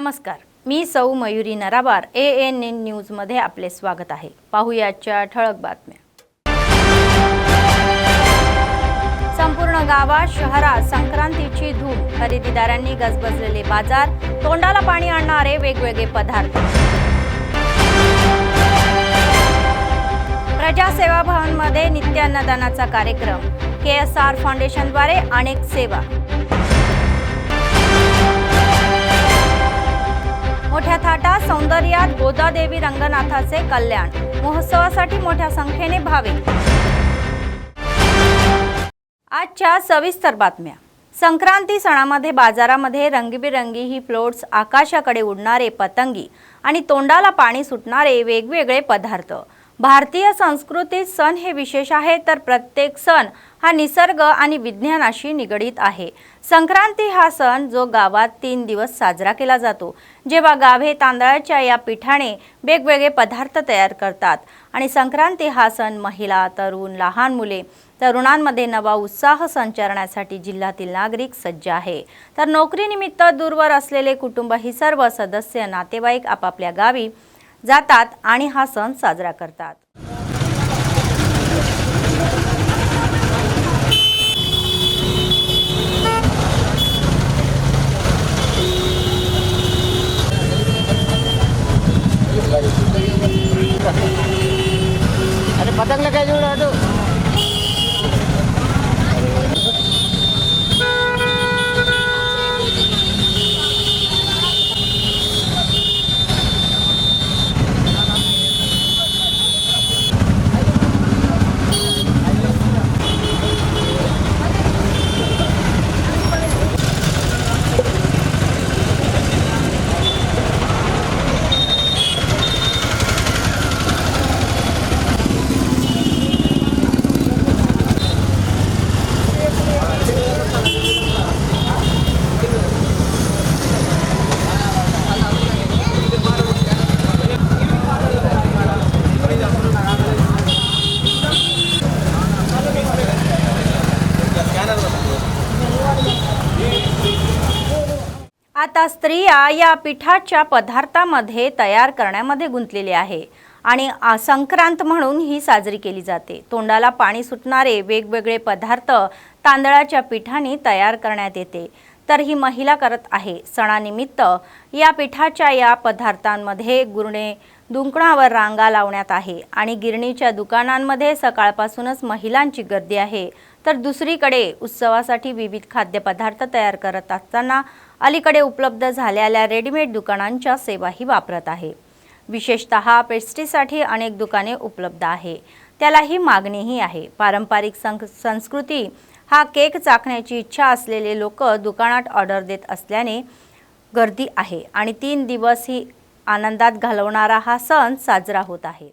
नमस्कार, मी सौ Mayuri नराबार ANN news मध्ये आपले स्वागत आहे। पाहुयाच्या ठळक बातम्या। संपूर्ण गावात शहरात संक्रांतीची धूम, खरेदीदारांनी गजबजलेले बाजार, तोंडाला पाणी आणणारे वेगवेगळे पदार्थ। प्रजासेवा भवन मध्ये नित्य अन्नदानाचा कार्यक्रम, KSR फाउंडेशन द्वारे अनेक सेवा। मोठ्या थाटात सौंदर्यात गोदादेवी रंगनाथाचे कल्याण, महोत्सवासाठी मोठ्या संख्येने भाविक। आजच्या सविस्तर बातम्या। संक्रांती सणामध्ये बाजारामध्ये रंगीबिरंगी ही फ्लोट्स, आकाशाकडे उडणारे पतंगी आणि तोंडाला पाणी सुटणारे वेगवेगळे पदार्थ। भारतीय संस्कृतीत सण हे विशेष आहे, तर प्रत्येक सण हा निसर्ग आणि विज्ञानाशी निगडीत आहे। संक्रांती हा सण जो गावात 3 दिवस साजरा केला जातो, जेव्हा गावे तांदळाच्या या पिठाने वेगवेगळे पदार्थ तयार करतात आणि संक्रांती हा सण महिला, तरुण, लहान मुले, तरुणांमध्ये नवा उत्साह संचारण्यासाठी जिल्ह्यातील नागरिक सज्ज आहे। तर नोकरीनिमित्त दूरवर असलेले कुटुंब ही सर्व सदस्य, नातेवाईक आपापल्या गावी जातात आणि हा सण साजरा करतात। अरे पतंग काय जोड़ा तो आता स्त्रिया या पिठाच्या पदार्थामध्ये तयार करण्यामध्ये गुंतलेले आहे आणि संक्रांत म्हणून ही साजरी केली जाते। तोंडाला पाणी सुटणारे वेगवेगळे पदार्थ तांदळाच्या पिठाने तयार करण्यात येते, तर ही महिला करत आहे। सणानिमित्त या पिठाच्या या पदार्थांमध्ये गुरणे दुकानावर रांगा लावण्यात आहे आणि गिरणीच्या दुकानांमध्ये सकाळपासूनच महिलांची गर्दी आहे। तर दुसरीकडे उत्सवासाठी विविध खाद्यपदार्थ तयार करत असताना अलीकडे उपलब्ध झालेल्या रेडीमेड दुकानांच्या सेवाही वापरत आहे। विशेषतः पेस्ट्रीसाठी अनेक दुकाने उपलब्ध आहे, त्यालाही मागणीही आहे। पारंपरिक संस्कृती हा केक चाखण्याची इच्छा असलेले लोक दुकानात ऑर्डर देत असल्याने गर्दी आहे आणि 3 दिवस ही आनंदात घालवणारा हा सण साजरा होत आहे।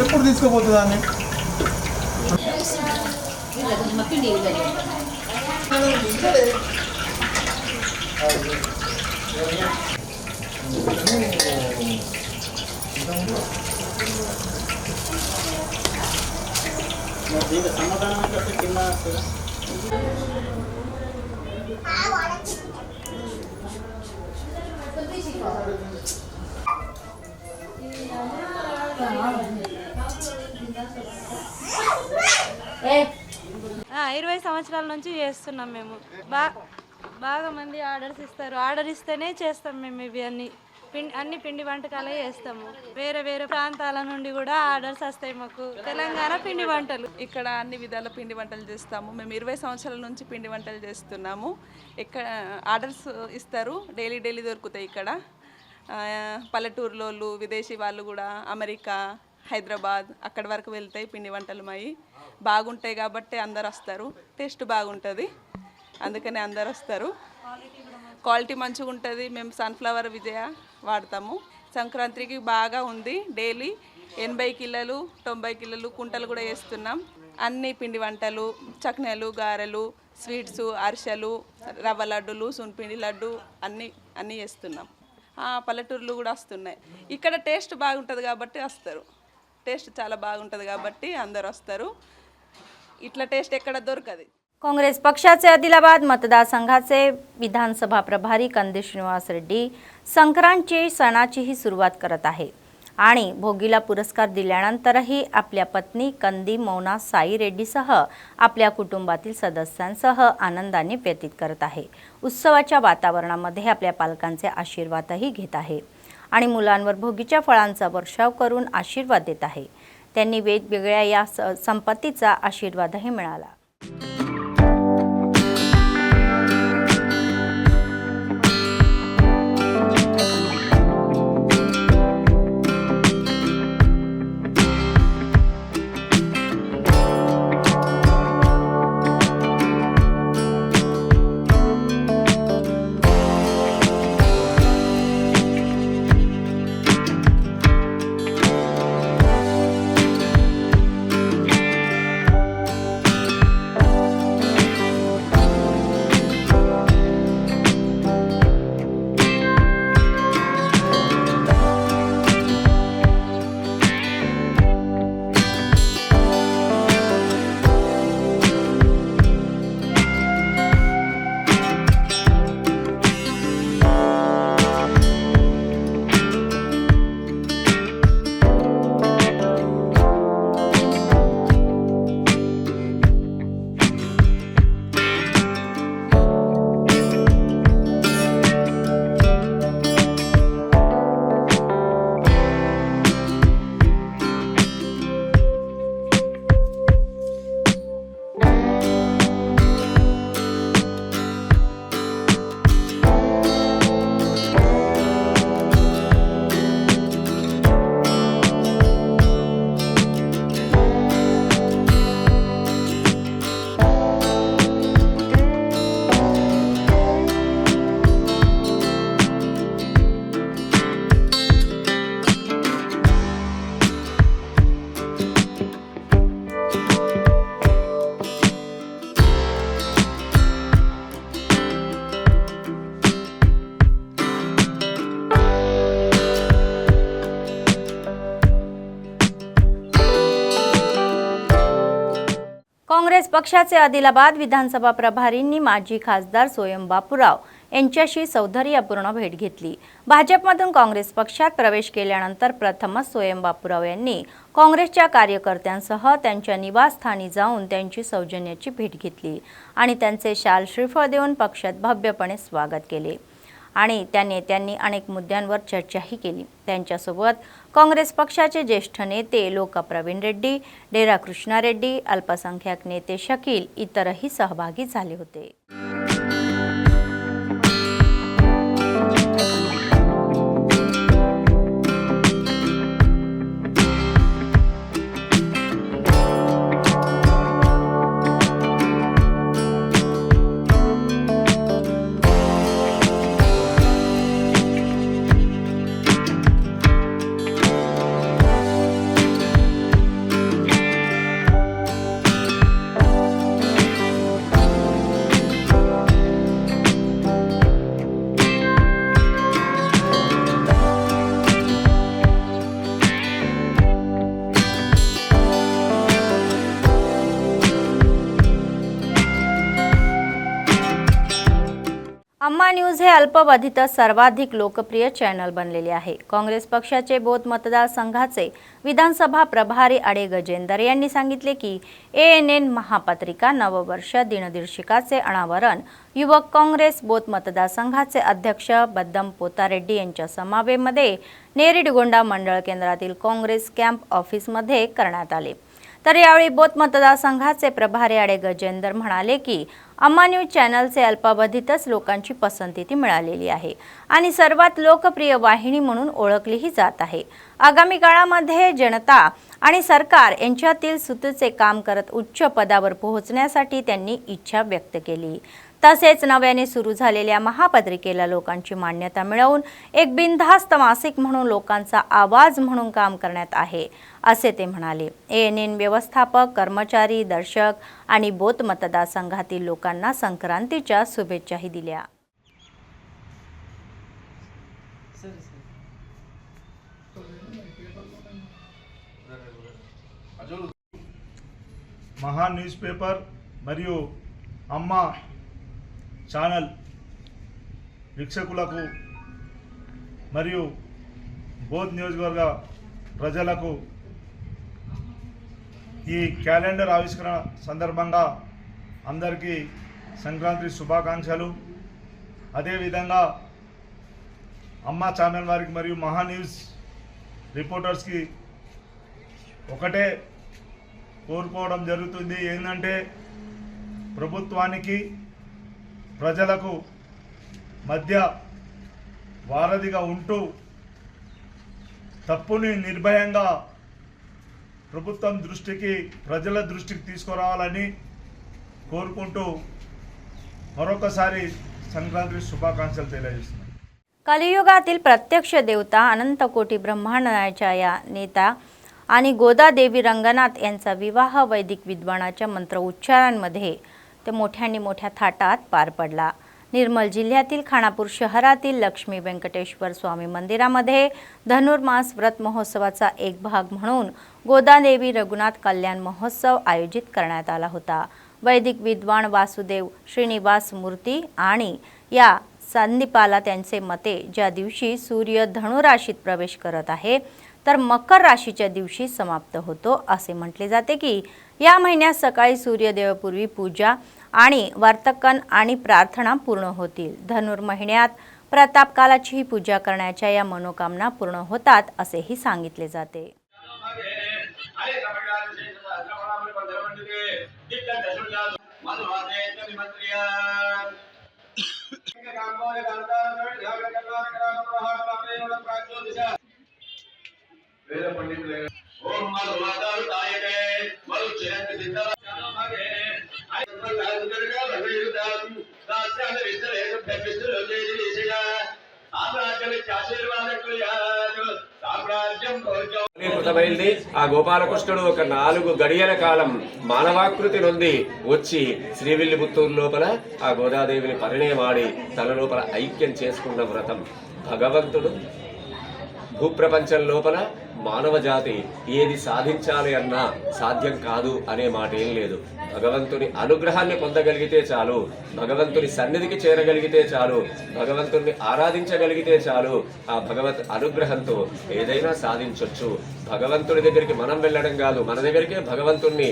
ఎప్పుడు తీసుకోపోతుందాన్ని ఇరవై సంవత్సరాల నుంచి చేస్తున్నాం మేము। బాగా మంది ఆర్డర్స్ ఇస్తారు, ఆర్డర్ ఇస్తేనే చేస్తాం మేము ఇవి అన్ని। అన్ని పిండి వంటకాలే చేస్తాము। వేరే వేరే ప్రాంతాల నుండి కూడా ఆర్డర్స్ వస్తాయి మాకు। తెలంగాణ పిండి వంటలు ఇక్కడ అన్ని విధాల పిండి వంటలు చేస్తాము। మేము 20 సంవత్సరాల నుంచి పిండి వంటలు చేస్తున్నాము। ఇక్కడ ఆర్డర్స్ ఇస్తారు, డైలీ దొరుకుతాయి ఇక్కడ। పల్లెటూరులోళ్ళు విదేశీ వాళ్ళు కూడా అమెరికా హైదరాబాద్ అక్కడి వరకు వెళ్తాయి పిండి వంటలు మాయి బాగుంటాయి కాబట్టి అందరు వస్తారు. టేస్ట్ బాగుంటుంది అందుకని అందరు వస్తారు. క్వాలిటీ మంచిగా ఉంటుంది. మేము సన్ఫ్లవర్ విజయ వాడతాము. సంక్రాంతికి బాగా ఉంది. డైలీ 80 కిలోలు 90 కిలోలు కుంటలు కూడా వేస్తున్నాం. అన్ని పిండి వంటలు చక్నాలు గారెలు స్వీట్స్ అరిసెలు రవ్వ లడ్డులు సున్పిండి లడ్డు అన్నీ వేస్తున్నాం. పల్లెటూరులు కూడా వస్తున్నాయి. ఇక్కడ టేస్ట్ బాగుంటుంది కాబట్టి వస్తారు. టేస్ట్ చాలా बागुंటుంది కాబట్టి అందరూ వస్తారు. इटला टेस्ट एక్కడ దొరకదు. काँग्रेस पक्षाचे आदिलाबाद मतदारसंघाचे विधानसभा प्रभारी कंदी श्रीनिवास रेड्डी संक्रांतची सणाचीही सुरुवात करत आहे आणि भोगीला पुरस्कार दिल्यानंतरही आपल्या पत्नी कंदी मौना साई रेड्डीसह आपल्या कुटुंबातील सदस्यांसह आनंदाने व्यतीत करत आहे. उत्सवाच्या वातावरणामध्ये आपल्या पालकांचे आशीर्वादही घेत आहे आणि मुलांवर भोगीच्या फळांचा वर्षाव करून आशीर्वाद देत आहे. त्यांनी वेगवेगळ्या या संपत्तीचा आशीर्वादही मिळाला. काँग्रेस पक्षाचे आदिलाबाद विधानसभा प्रभारींनी माजी खासदार सोयम बापूराव यांच्याशी सौंदर्यपूर्ण भेट घेतली. भाजपमधून काँग्रेस पक्षात प्रवेश केल्यानंतर प्रथमच सोयम बापूराव यांनी काँग्रेसच्या कार्यकर्त्यांसह त्यांच्या निवासस्थानी जाऊन त्यांची सौजन्याची भेट घेतली आणि त्यांचे शाल श्रीफळ देऊन पक्षात भव्यपणे स्वागत केले आणि त्या नेत्यांनी अनेक मुद्द्यांवर चर्चाही केली. त्यांच्यासोबत काँग्रेस पक्षाचे ज्येष्ठ नेते लोकप्रवीण रेड्डी, डेरा कृष्णा रेड्डी, अल्पसंख्याक नेते शकील इतरही सहभागी झाले होते. अम्मा न्यूज हे अल्पावधीतच सर्वाधिक लोकप्रिय चॅनल बनलेले आहे. काँग्रेस पक्षाचे बोथ मतदारसंघाचे विधानसभा प्रभारी आडे गजेंदर यांनी सांगितले की ANN महापत्रिका नववर्ष दिनदर्शिकाचे अनावरण युवक काँग्रेस बोथ मतदारसंघाचे अध्यक्ष बद्दम पोतारेड्डी यांच्या समावेमध्ये नेरीडगोंडा मंडळ केंद्रातील काँग्रेस कॅम्प ऑफिसमध्ये करण्यात आले. तर यावेळी बोथ मतदारसंघाचे प्रभारी आडे गजेंदर म्हणाले की अम्मा न्यूज चॅनलचे अल्पावधीतच लोकांची पसंती मिळालेली आहे आणि सर्वात लोकप्रिय वाहिनी म्हणून ओळखलीही जात आहे। आगामी काळामध्ये जनता आणि सरकार यांच्यातील सुतीचे काम करत उच्च पदावर पोहोचण्यासाठी त्यांनी इच्छा व्यक्त केली। तसेच नव्याने सुरू झालेल्या महापत्रिकेला लोकांची मान्यता मिळवून एक बिनधास्त मासिक म्हणून लोकांचा आवाज म्हणून काम करण्यात आहे असे ते म्हणाले। ANN व्यवस्थापक, कर्मचारी, दर्शक आणि बोथ मतदारसंघातील लोकांना संक्रांतीच्या शुभेच्छाही दिल्या। మహా న్యూస్ పేపర్ మరియు అమ్మ ఛానల్ వీక్షకులకు మరియు బోధ్ నియోజకవర్గ ప్రజలకు ఈ క్యాలెండర్ ఆవిష్కరణ సందర్భంగా అందరికీ సంక్రాంతి శుభాకాంక్షలు। అదేవిధంగా అమ్మ ఛానల్ వారికి మరియు మహా న్యూస్ రిపోర్టర్స్కి ఒకటే కోరుకోవడం జరుగుతుంది, ఏంటంటే ప్రభుత్వానికి ప్రజలకు మధ్య వారధిగా ఉంటూ తప్పుని నిర్భయంగా ప్రభుత్వం దృష్టికి, ప్రజల దృష్టికి తీసుకురావాలని కోరుకుంటూ మరొకసారి సంక్రాంతి శుభాకాంక్షలు తెలియజేస్తున్నాను। कलियुगातील प्रत्यक्ष देवता अनंतकोटी ब्रह्मांडाच्या या नेता आणि गोदादेवी रंगनाथ यांचा विवाह वैदिक विद्वानाच्या मंत्र उच्चारांमध्ये ते मोठ्या थाटात पार पडला। निर्मल जिल्ह्यातील खानापूर शहरातील लक्ष्मी व्यंकटेश्वर स्वामी मंदिरामध्ये धनुर्मास व्रत महोत्सवाचा एक भाग म्हणून गोदादेवी रघुनाथ कल्याण महोत्सव आयोजित करण्यात आला होता। वैदिक विद्वान वासुदेव श्रीनिवास मूर्ती आणि या संदीपाला त्यांचे मते ज्या दिवशी सूर्य धनु राशीत प्रवेश करत आहे तर मकर राशीच्या दिवशी समाप्त होतो असे म्हटले जाते की या महिन्यात सकाळी सूर्योदयापूर्वी पूजा आणि वार्तकन आणि प्रार्थना पूर्ण होतील। धनुर महिन्यात प्रतापकालाची ही पूजा करण्याच्या या मनोकामना पूर्ण होतात असेही सांगितले जाते। కృతమైంది। ఆ గోపాలకృష్ణుడు ఒక 4 గడియల కాలం మానవాకృతి నుండి వచ్చి శ్రీవిల్లిపుత్తూరు లోపల ఆ గోదాదేవిని పరిణయమాడి తన లోపల ఐక్యం చేసుకున్న వ్రతం। భగవంతుడు భూప్రపంచం లోపల మానవ జాతి ఏది సాధించాలి అన్నా సాధ్యం కాదు అనే మాట ఏం లేదు। భగవంతుని అనుగ్రహాన్ని పొందగలిగితే చాలు, భగవంతుని సన్నిధికి చేరగలిగితే చాలు, భగవంతుని ఆరాధించగలిగితే చాలు, ఆ భగవత్ అనుగ్రహంతో ఏదైనా సాధించొచ్చు। భగవంతుడి దగ్గరికి మనం వెళ్ళడం కాదు, మన దగ్గరికే భగవంతుణ్ణి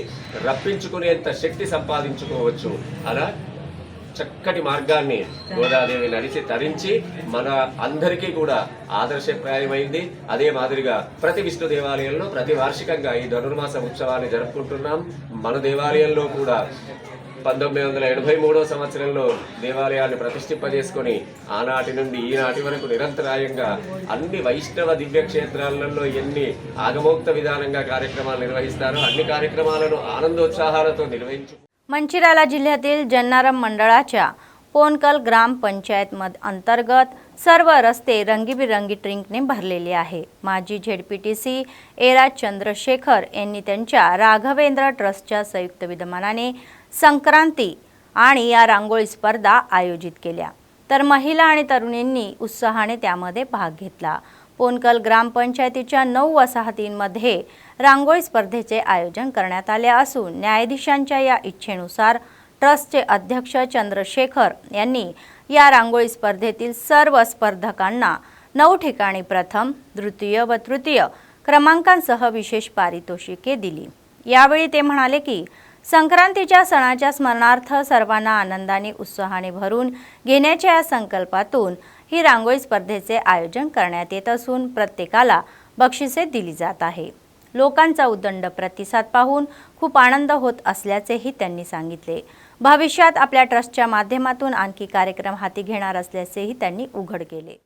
రప్పించుకునేంత శక్తి సంపాదించుకోవచ్చు। అలా చక్కటి మార్గాన్ని గోదాదేవి నడిచి తరించి మన అందరికీ కూడా ఆదర్శప్రాయమైంది। అదే మాదిరిగా ప్రతి విష్ణు దేవాలయంలో ప్రతి వార్షికంగా ఈ ధనుర్మాస ఉత్సవాన్ని జరుపుకుంటున్నాం। మన దేవాలయంలో కూడా 1983 సంవత్సరంలో దేవాలయాన్ని ప్రతిష్ఠింపజేసుకొని ఆనాటి నుండి ఈనాటి వరకు నిరంతరాయంగా అన్ని వైష్ణవ దివ్యక్షేత్రాలలో ఎన్ని ఆగమోక్త విధానంగా కార్యక్రమాలు నిర్వహిస్తారో अన్ని కార్యక్రమాలను ఆనందోత్సాహాలతో నిర్వహించు। मंचिराला जिल्ह्यातील जन्नारम मंडळाच्या पोनकल ग्रामपंचायत अंतर्गत सर्व रस्ते रंगीबिरंगी ट्रिंकने भरलेले आहे। माजी ZPTC एराज चंद्रशेखर यांनी त्यांच्या राघवेंद्र ट्रस्टच्या संयुक्त विद्यमानाने संक्रांती आणि या रांगोळी स्पर्धा आयोजित केल्या, तर महिला आणि तरुणींनी उत्साहाने त्यामध्ये भाग घेतला। पोनकल ग्रामपंचायतीच्या 9 वसाहतींमध्ये रांगोळी स्पर्धेचे आयोजन करण्यात आले असून न्यायाधीशांच्या या इच्छेनुसार ट्रस्टचे अध्यक्ष चंद्रशेखर यांनी या रांगोळी स्पर्धेतील सर्व स्पर्धकांना 9 ठिकाणी प्रथम, द्वितीय व तृतीय क्रमांकांसह विशेष पारितोषिके दिली। यावेळी ते म्हणाले की संक्रांतीच्या सणाच्या स्मरणार्थ सर्वांना आनंदाने उत्साहाने भरून घेण्याच्या या संकल्पातून ही रांगोळी स्पर्धेचे आयोजन करण्यात येत असून प्रत्येकाला बक्षिसे दिली जात आहे। लोकांचा उदंड प्रतिसाद पाहून खूप आनंद होत असल्याचेही त्यांनी सांगितले. भविष्यात आपल्या ट्रस्टच्या माध्यमातून आणखी कार्यक्रम हाती घेणार असल्याचेही त्यांनी उघड केले.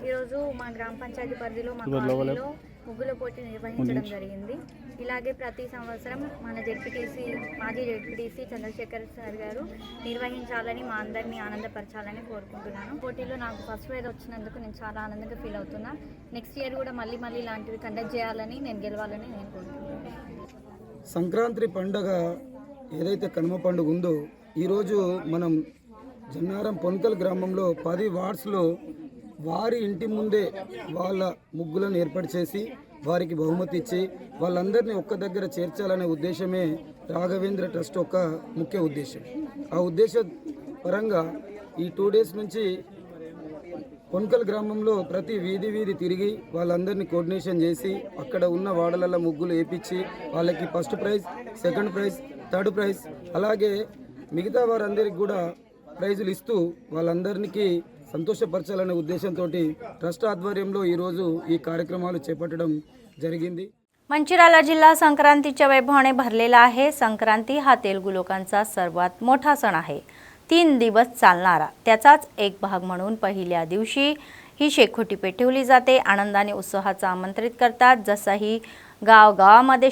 ఈరోజు మా గ్రామ పంచాయతీ పరిధిలో మా కాలనీలో ముగ్గుల పోటీ నిర్వహించడం జరిగింది. ఇలాగే ప్రతి సంవత్సరం మన మాజీ జెడ్పీటీసీ చంద్రశేఖర్ సార్ గారు నిర్వహించాలని మా అందరినీ ఆనందపరచాలని కోరుకుంటున్నాను. పోటీలో నాకు ఫస్ట్ ప్రైజ్ వచ్చినందుకు నేను చాలా ఆనందంగా ఫీల్ అవుతున్నా. నెక్స్ట్ ఇయర్ కూడా మళ్ళీ ఇలాంటివి కండక్ట్ చేయాలని, నేను గెలవాలని నేను కోరుకుంటున్నాను. సంక్రాంతి పండుగ ఏదైతే కనుమ పండుగ ఉందో ఈరోజు మనం జన్నారం పొన్కల్ గ్రామంలో 10 వార్డ్స్లో వారి ఇంటి ముందే వాళ్ళ ముగ్గులను ఏర్పాటు చేసి వారికి బహుమతి ఇచ్చి వాళ్ళందరినీ ఒక్క దగ్గర చేర్చాలనే ఉద్దేశమే రాఘవేంద్ర ట్రస్ట్ యొక్క ముఖ్య ఉద్దేశం. ఆ ఉద్దేశ పరంగా ఈ 2 డేస్ నుంచి పొన్కల్ గ్రామంలో ప్రతి వీధి తిరిగి వాళ్ళందరినీ కోఆర్డినేషన్ చేసి అక్కడ ఉన్న వాడలలో ముగ్గులు వేయించి వాళ్ళకి first prize, second prize, third prize అలాగే మిగతా వారందరికీ కూడా ప్రైజులు ఇస్తూ వాళ్ళందరికీ సంతోషపరచాలనే ఉద్దేశంతో ట్రస్ట్ ఆధ్వర్యంలో ఈరోజు ఈ कार्यक्रमाలు చేపట్టడం జరిగింది. मंचिराला जिल्हा संक्रांतीच्या वैभवाने भरलेला आहे. संक्रांती हा तेलुगू लोकांचा सर्वात मोठा सण आहे. 3 दिवस चालणारा त्याचाच एक भाग म्हणून पहिल्या दिवशी ही शेकोटी पेटवली जाते. आनंदाने उत्साहाचा आमंत्रित करतात. जसंही गावामध्ये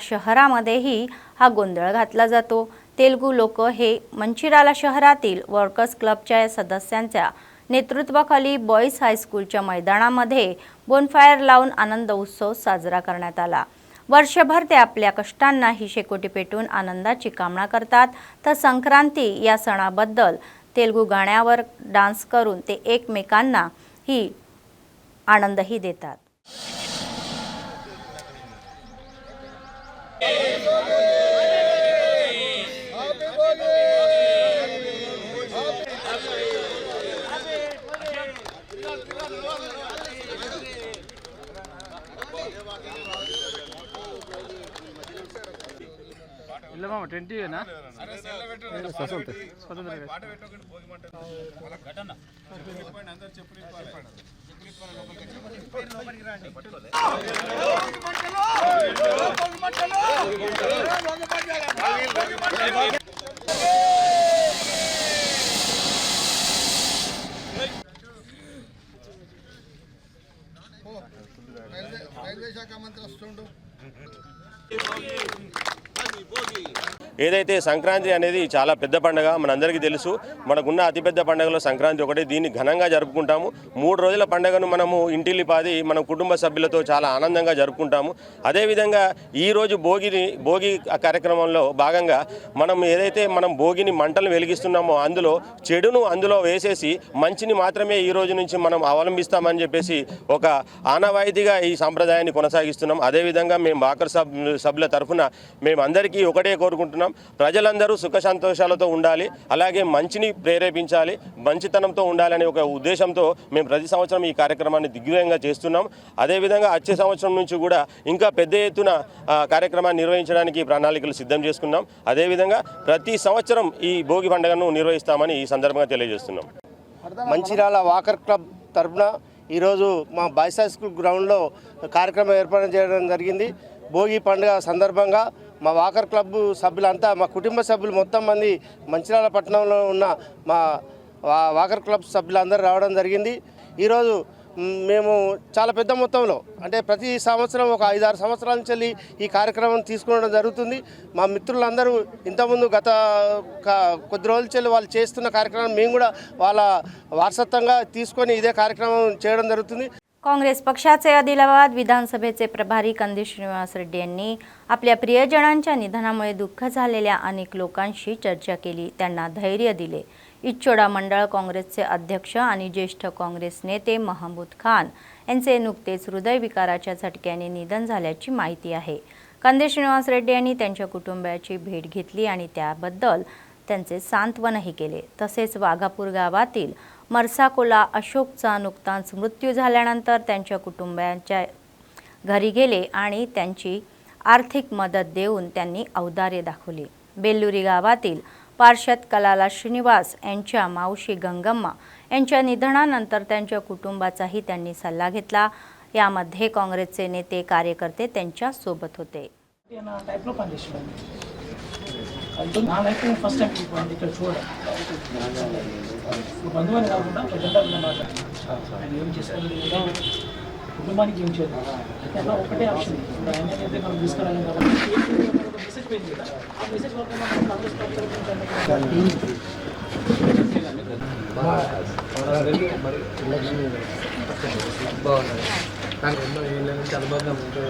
शहरामध्येही हा गोंधळ घातला जातो. तेलुगू लोक हे मंचिराला शहरातील वर्कर्स क्लबच्या सदस्यांच्या नेतृत्वाखाली बॉईज हायस्कूलच्या मैदानामध्ये बोनफायर लावून आनंद उत्सव साजरा करण्यात आला. वर्षभर ते आपल्या कष्टांना ही शेकोटी पेटवून आनंदाची कामना करतात. तर संक्रांती या सणाबद्दल तेलुगू गाण्यावर डान्स करून ते एकमेकांना ही आनंदही देतात. ఏదైతే సంక్రాంతి అనేది చాలా పెద్ద పండుగ మనందరికీ తెలుసు. మనకున్న అతిపెద్ద పండుగలో సంక్రాంతి ఒకటి. దీన్ని ఘనంగా జరుపుకుంటాము. 3 రోజుల పండుగను మనము ఇంటిల్లిపాది మన కుటుంబ సభ్యులతో చాలా ఆనందంగా జరుపుకుంటాము. అదేవిధంగా ఈరోజు భోగి కార్యక్రమంలో భాగంగా మనం ఏదైతే మనం భోగిని మంటలు వెలిగిస్తున్నామో చెడును అందులో వేసేసి మంచిని మాత్రమే ఈ రోజు నుంచి మనం అవలంబిస్తామని చెప్పేసి ఒక ఆనవాయితీగా ఈ సాంప్రదాయాన్ని కొనసాగిస్తున్నాం. అదేవిధంగా మేము వాకర్ సభ్యుల తరఫున మేము అందరికీ ఒకటే కోరుకుంటున్నాం, ప్రజలందరూ సుఖ సంతోషాలతో ఉండాలి, అలాగే మంచిని ప్రేరేపించాలి, మంచితనంతో ఉండాలనే ఒక ఉద్దేశంతో మేము ప్రతి సంవత్సరం ఈ కార్యక్రమాన్ని దిగ్విజయంగా చేస్తున్నాం. అదేవిధంగా వచ్చే సంవత్సరం నుంచి కూడా ఇంకా పెద్ద ఎత్తున కార్యక్రమాన్ని నిర్వహించడానికి ప్రణాళికలు సిద్ధం చేసుకున్నాం. అదేవిధంగా ప్రతి సంవత్సరం ఈ భోగి పండుగను నిర్వహిస్తామని ఈ సందర్భంగా తెలియజేస్తున్నాం. మంచిర్యాల వాకర్ క్లబ్ తరఫున ఈరోజు మా బాయ్స్ హై స్కూల్ గ్రౌండ్లో కార్యక్రమం ఏర్పాటు చేయడం జరిగింది. భోగి పండుగ సందర్భంగా మా వాకర్ క్లబ్ సభ్యులంతా, మా కుటుంబ సభ్యులు మొత్తం మంది మంచిర్యాల పట్టణంలో ఉన్న మా వాకర్ క్లబ్ సభ్యులందరూ రావడం జరిగింది. ఈరోజు మేము చాలా పెద్ద మొత్తంలో అంటే ప్రతి సంవత్సరం ఒక 5-6 సంవత్సరాల నుంచి ఈ కార్యక్రమం తీసుకోవడం జరుగుతుంది. మా మిత్రులందరూ ఇంతకుముందు గత కొద్ది రోజుల చెల్లి వాళ్ళు చేస్తున్న కార్యక్రమం మేము కూడా వాళ్ళ వారసత్వంగా తీసుకొని ఇదే కార్యక్రమం చేయడం జరుగుతుంది. काँग्रेस पक्षाचे आदिलाबाद विधानसभेचे प्रभारी कंदी श्रीनिवास रेड्डी यांनी आपल्या प्रियजनांच्या निधनामुळे दुःख झालेल्या अनेक लोकांशी चर्चा केली, त्यांना धैर्य दिले. इच्चोडा मंडळ काँग्रेसचे अध्यक्ष आणि ज्येष्ठ काँग्रेस नेते महमूद खान यांचे नुकतेच हृदयविकाराच्या झटक्याने निधन झाल्याची माहिती आहे. कंदे श्रीनिवास रेड्डी यांनी त्यांच्या कुटुंबियाची भेट घेतली आणि त्याबद्दल त्यांचे सांत्वनही केले. तसेच वाघापूर गावातील मरसाकोला अशोकचा नुकताच मृत्यू झाल्यानंतर त्यांच्या कुटुंबियांच्या घरी गेले आणि त्यांची आर्थिक मदत देऊन त्यांनी औदार्य दाखवले. बेल्लुरी गावातील पार्षद कलाला श्रीनिवास यांच्या मावशी गंगम्मा यांच्या निधनानंतर त्यांच्या कुटुंबाचाही त्यांनी सल्ला घेतला. यामध्ये काँग्रेसचे नेते कार्यकर्ते त्यांच्या सोबत होते. కుటుంబానికి ఏం చేయాలి అయితే అలా ఒకటే ఆప్షన్ ఇప్పుడు ఆయన అయితే మనం తీసుకురాలేం కాబట్టి మెసేజ్ పోయింది కదా ఆ మెసేజ్ వల్ల మనం కాంగ్రెస్ పార్టీ ఎన్నో ఏళ్ళ నుంచి అనుబంధం ఉంటుంది.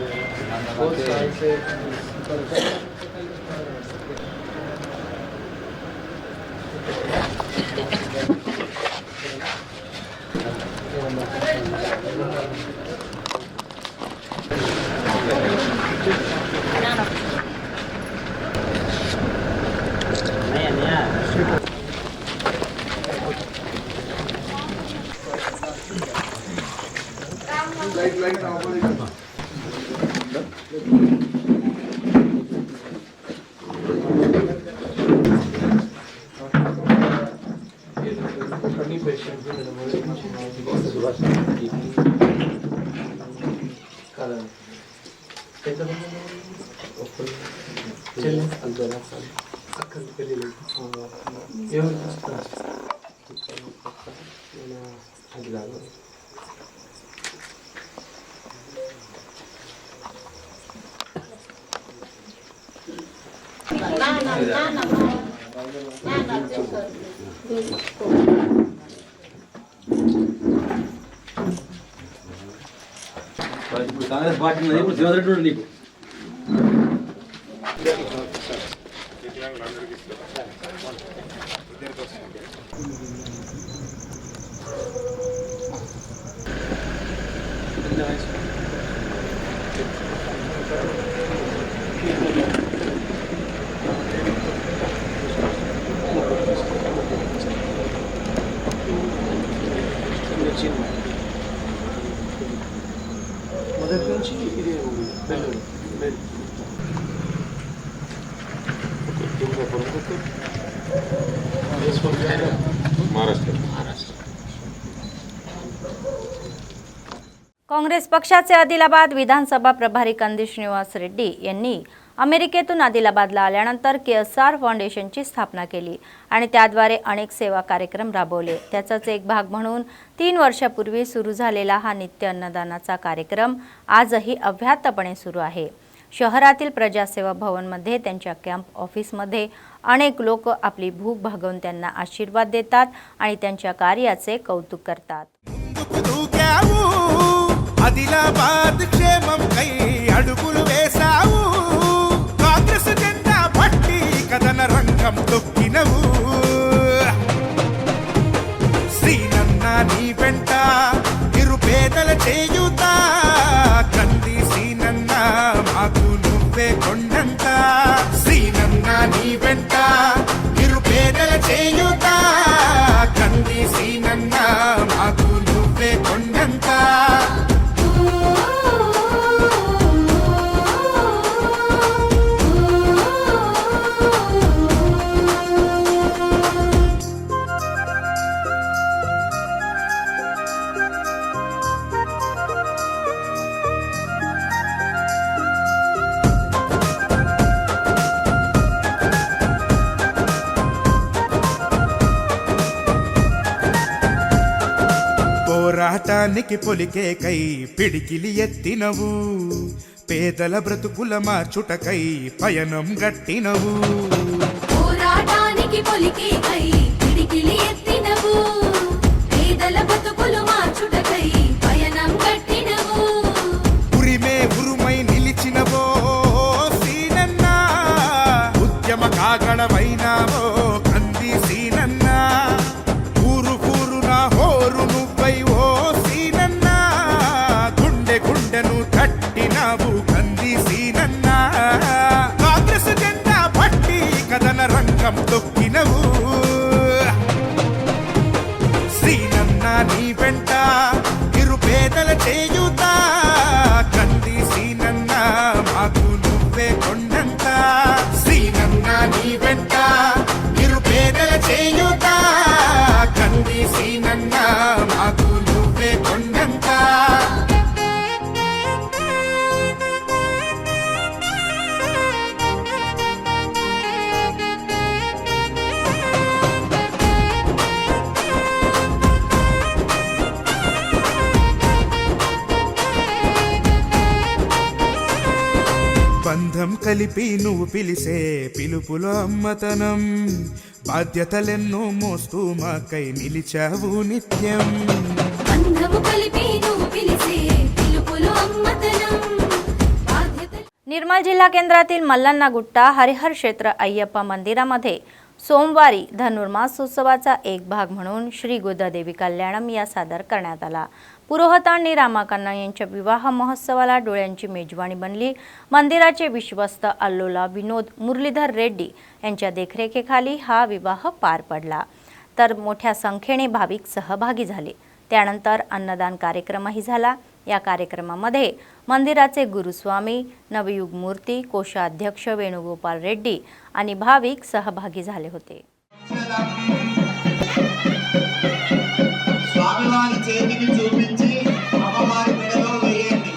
కాంగ్రెస్ పార్టీ ఇప్పుడు శివరెడ్డి నీకు మొదటి నుంచి ఇది బెల్లూరు काँग्रेस पक्षाचे आदिलाबाद विधानसभा प्रभारी कंदे श्रीनिवास रेड्डी यांनी अमेरिकेतून आदिलाबादला आल्यानंतर KSR फाउंडेशनची स्थापना केली आणि त्याद्वारे अनेक सेवा कार्यक्रम राबवले. त्याचाच एक भाग म्हणून 3 वर्षापूर्वी सुरू झालेला हा नित्य अन्नदानाचा कार्यक्रम आजही अव्याहतपणे सुरू आहे. शहरातील प्रजासेवा भवनमध्ये त्यांच्या कॅम्प ऑफिसमध्ये अनेक लोक आपली भूक भागवून त्यांना आशीर्वाद देतात आणि त्यांच्या कार्याचे कौतुक करतात. ఆదిలాబాద్ క్షేమం కై అడుగులు వేసావు కాంగ్రెస్ జెండా పట్టి కథన రంగం తొక్కినవు శ్రీనన్న నీ వెంట నిరుపేదల చేయుత కంది శ్రీనన్న మాకు నువ్వే కొండంత శ్రీనన్న నీ వెంట నిరుపేదల చేయుత కంది శ్రీనన్న మాకు నువ్వే కొండంత పోరాటానికి పొలికే కై పిడికిలి ఎత్తినవు పేదల బ్రతుకుల మార్చుటకై పయనం గట్టినవు పోరాటానికి పొలికే కై పిడికిలి ఎత్తినవు పేదల బ్రతుకులు మార్చుటకై పయనం గట్టినవు ఉరిమే ఉరుమై నిలిచినవో సీనన్నా ఉద్యమ కాగడవైనావో కంది సీనన్నా కళ్ళను తట్టినావు కంది సీనన్నా కాంగ్రెస్ జెండా పట్టి కథన రంగం తొక్కినవు సీనన్నా నీ వెంట నిరుపేదల చేయుత కంది సీనన్నా మాకు నువ్వే కొండంత సీనన్నా నీ వెంట నిరుపేదల చేయుత కంది సీనన్నా మాకు నువ్వే కొండంత బంధం కలిపి నువ్వు పిలిసే పిలుపులో అమ్మతనం బాధ్యతలెన్నో మోస్తూ మాకై నిలిచావు నిత్యం బంధము కలిపి నువ్వు पिलिसे पिलुपुलो अम्मतनं बाध्यते निर्मल जिल्हा केंद्रातील मल्लन्ना गुट्टा हरिहर क्षेत्र अय्यप्पा मंदिरामध्ये सोमवारी धनुर्मासोत्सवाचा एक भाग म्हणून श्री गोदादेवी कल्याणम या सादर करण्यात आला। पुरोहित आणि रामाकांना यांच्या विवाह महोत्सवाला डोळ्यांची मेजवानी बनली। मंदिराचे विश्वस्त अल्लोला विनोद मुरलीधर रेड्डी यांच्या देखरेखीखाली हा विवाह पार पडला, तर मोठ्या संख्येने भाविक सहभागी झाले। त्यानंतर अन्नदान कार्यक्रमही झाला। या कार्यक्रमामध्ये मंदिराचे गुरुस्वामी, नवयुग मूर्ती, कोषाध्यक्ष वेणुगोपाल रेड्डी आणि भाविक सहभागी झाले होते। స్వామివారి చేతికి చూపించి అమ్మవారి మెడలో వేయండి।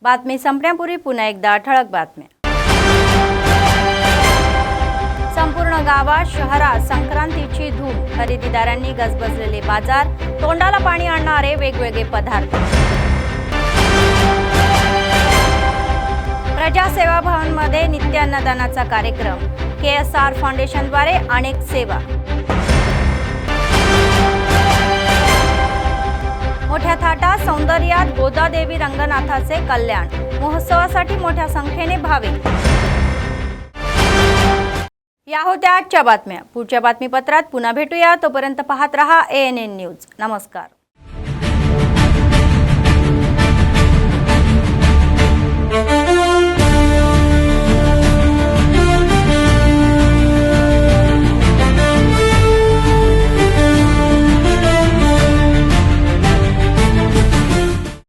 बातमी संपण्यापूर्वी पुन्हा एकदा ठळक बातम्या। संपूर्ण गावात शहरात संक्रांतीची धूम, खरेदीदारांनी गजबजलेले बाजार, तोंडाला पाणी आणणारे वेगवेगळे पदार्थ। प्रजासेवा भवनमध्ये नित्य अन्नदानाचा कार्यक्रम, KSR फाउंडेशनद्वारे अनेक सेवा। मोठ्या थाटात सौंदर्यात गोदादेवी रंगनाथाचे कल्याण, महोत्सवासाठी मोठ्या संख्येने भाविक। या होत्या आजच्या बातम्या। पुढच्या बातमीपत्रात पुन्हा भेटूया, तोपर्यंत पाहत रहा ANN न्यूज। नमस्कार।